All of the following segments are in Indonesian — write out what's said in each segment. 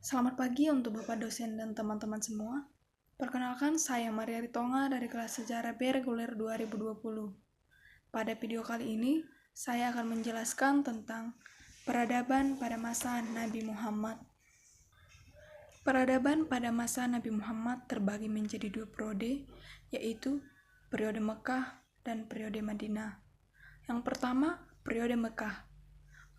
Selamat pagi untuk Bapak dosen dan teman-teman semua. Perkenalkan, saya Maria Ritonga dari kelas Sejarah B Reguler 2020. Pada video kali ini, saya akan menjelaskan tentang peradaban pada masa Nabi Muhammad. Peradaban pada masa Nabi Muhammad terbagi menjadi dua periode, yaitu periode Mekah dan periode Madinah. Yang pertama, periode Mekah.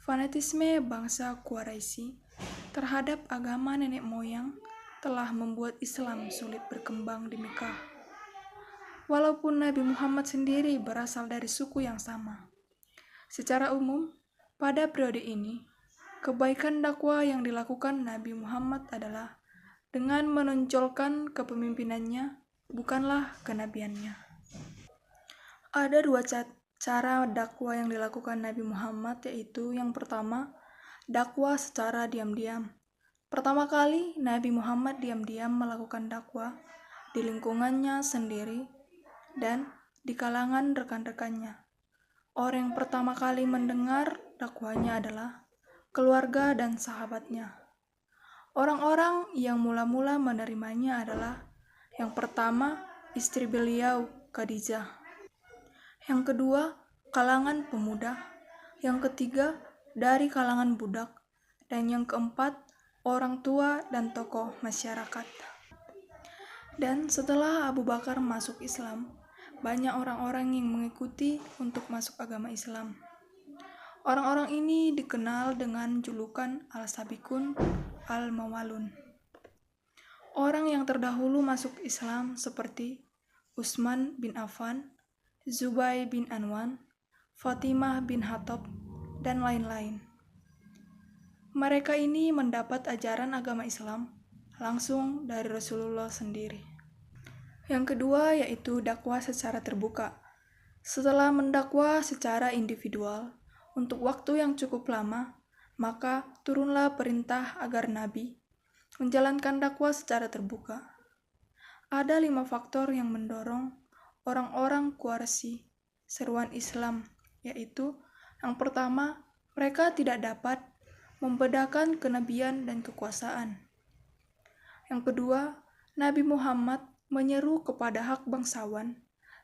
Fanatisme bangsa Quraisy terhadap agama nenek moyang telah membuat Islam sulit berkembang di Mekah. Walaupun Nabi Muhammad sendiri berasal dari suku yang sama. Secara umum, pada periode ini, kebaikan dakwah yang dilakukan Nabi Muhammad adalah dengan menonjolkan kepemimpinannya, bukanlah kenabiannya. Ada dua cara dakwah yang dilakukan Nabi Muhammad, yaitu yang pertama, dakwah secara diam-diam. Pertama kali, Nabi Muhammad diam-diam melakukan dakwah di lingkungannya sendiri dan di kalangan rekan-rekannya. Orang yang pertama kali mendengar dakwahnya adalah keluarga dan sahabatnya. Orang-orang yang mula-mula menerimanya adalah yang pertama, istri beliau, Khadijah. Yang kedua, kalangan pemuda. Yang ketiga, dari kalangan budak. Dan yang keempat, orang tua dan tokoh masyarakat. Dan setelah Abu Bakar masuk Islam, banyak orang-orang yang mengikuti untuk masuk agama Islam. Orang-orang ini dikenal dengan julukan Al-Sabiqun Al-Mawalun. Orang yang terdahulu masuk Islam seperti Utsman bin Affan, Zubair bin Anwan, Fatimah bin Khattab, dan lain-lain. Mereka ini mendapat ajaran agama Islam langsung dari Rasulullah sendiri. Yang kedua yaitu dakwah secara terbuka. Setelah mendakwah secara individual untuk waktu yang cukup lama, maka turunlah perintah agar Nabi menjalankan dakwah secara terbuka. Ada 5 faktor yang mendorong orang-orang Quraisy seruan Islam, yaitu yang pertama, mereka tidak dapat membedakan kenabian dan kekuasaan. Yang kedua, Nabi Muhammad menyeru kepada hak bangsawan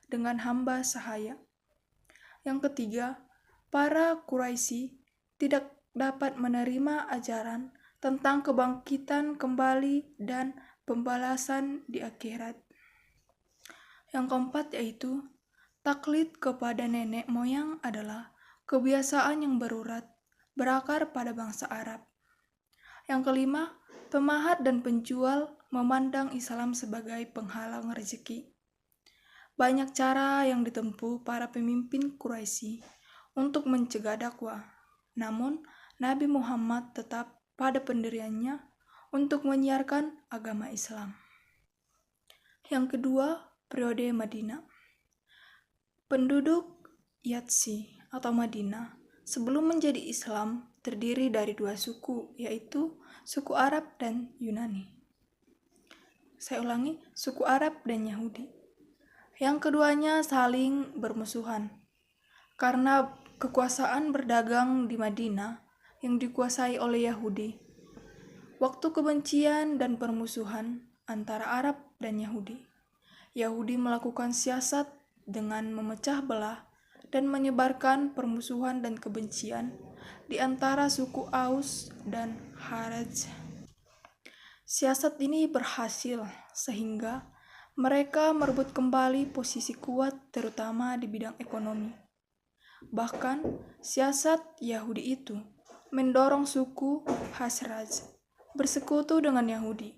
dengan hamba sahaya. Yang ketiga, para Quraisy tidak dapat menerima ajaran tentang kebangkitan kembali dan pembalasan di akhirat. Yang keempat yaitu, taklid kepada nenek moyang adalah kebiasaan yang berakar pada bangsa Arab. Yang kelima, pemahat dan penjual memandang Islam sebagai penghalang rezeki. Banyak cara yang ditempuh para pemimpin Quraisy untuk mencegah dakwah. Namun, Nabi Muhammad tetap pada pendiriannya untuk menyiarkan agama Islam. Yang kedua, periode Madinah. Penduduk Yatsy atau Madinah sebelum menjadi Islam terdiri dari dua suku, yaitu suku Arab dan Yunani. Saya ulangi, suku Arab dan Yahudi. Yang keduanya saling bermusuhan karena kekuasaan berdagang di Madinah yang dikuasai oleh Yahudi. Waktu kebencian dan permusuhan antara Arab dan Yahudi. Yahudi melakukan siasat dengan memecah belah dan menyebarkan permusuhan dan kebencian di antara suku Aus dan Kharaj. Siasat ini berhasil sehingga mereka merebut kembali posisi kuat terutama di bidang ekonomi. Bahkan siasat Yahudi itu mendorong suku Khazraj bersekutu dengan Yahudi,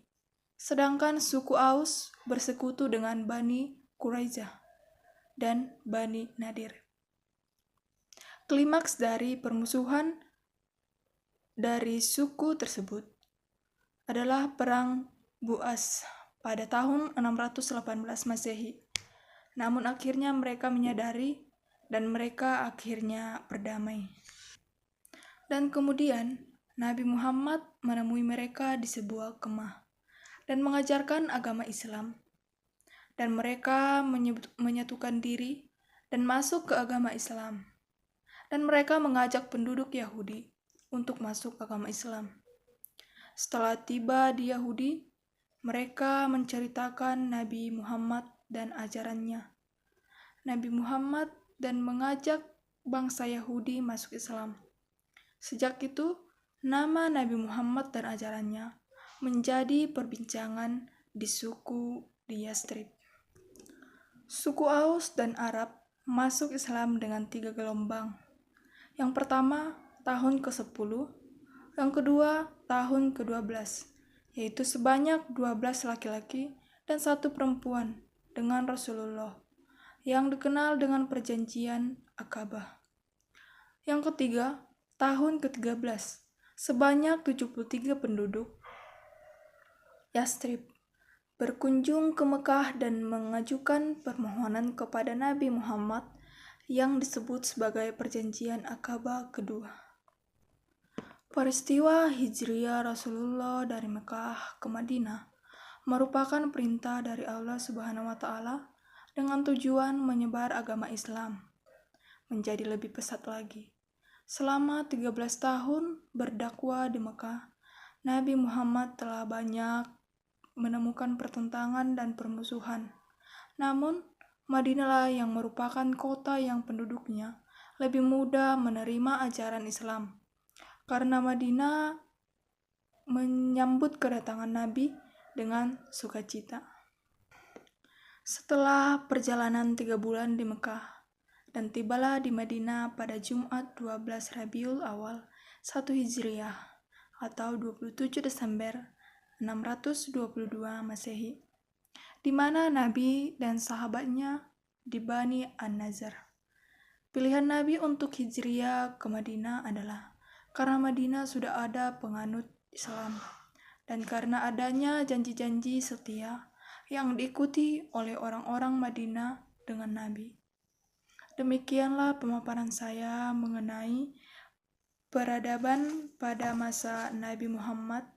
sedangkan suku Aus bersekutu dengan Bani Quraisyah dan Bani Nadir. Klimaks dari permusuhan dari suku tersebut adalah Perang Bu'as pada tahun 618 Masehi. Namun akhirnya mereka menyadari dan mereka akhirnya berdamai. Dan kemudian Nabi Muhammad menemui mereka di sebuah kemah dan mengajarkan agama Islam. Dan mereka menyatukan diri dan masuk ke agama Islam. Dan mereka mengajak penduduk Yahudi untuk masuk agama Islam. Setelah tiba di Yahudi, mereka menceritakan Nabi Muhammad dan ajarannya. Nabi Muhammad dan mengajak bangsa Yahudi masuk Islam. Sejak itu, nama Nabi Muhammad dan ajarannya menjadi perbincangan di suku di Yastrib. Suku Aus dan Arab masuk Islam dengan 3 gelombang. Yang pertama, tahun ke-10, yang kedua, tahun ke-12, yaitu sebanyak 12 laki-laki dan 1 perempuan dengan Rasulullah, yang dikenal dengan perjanjian Aqabah. Yang ketiga, tahun ke-13, sebanyak 73 penduduk Yastrib berkunjung ke Mekah dan mengajukan permohonan kepada Nabi Muhammad yang disebut sebagai perjanjian Aqabah kedua. Peristiwa hijriah Rasulullah dari Mekah ke Madinah merupakan perintah dari Allah Subhanahu wa Ta'ala dengan tujuan menyebar agama Islam menjadi lebih pesat lagi. Selama 13 tahun berdakwah di Mekah, Nabi Muhammad telah banyak menemukan pertentangan dan permusuhan. Namun, Madinah yang merupakan kota yang penduduknya lebih mudah menerima ajaran Islam. Karena Madinah menyambut kedatangan Nabi dengan sukacita. Setelah perjalanan 3 bulan di Mekah, dan tibalah di Madinah pada Jumat 12 Rabiul Awal 1 Hijriah atau 27 Desember 622 Masehi, di mana Nabi dan sahabatnya di Bani An-Nazar. Pilihan Nabi untuk hijriah ke Madinah adalah karena Madinah sudah ada penganut Islam, dan karena adanya janji-janji setia yang diikuti oleh orang-orang Madinah dengan Nabi. Demikianlah pemaparan saya mengenai peradaban pada masa Nabi Muhammad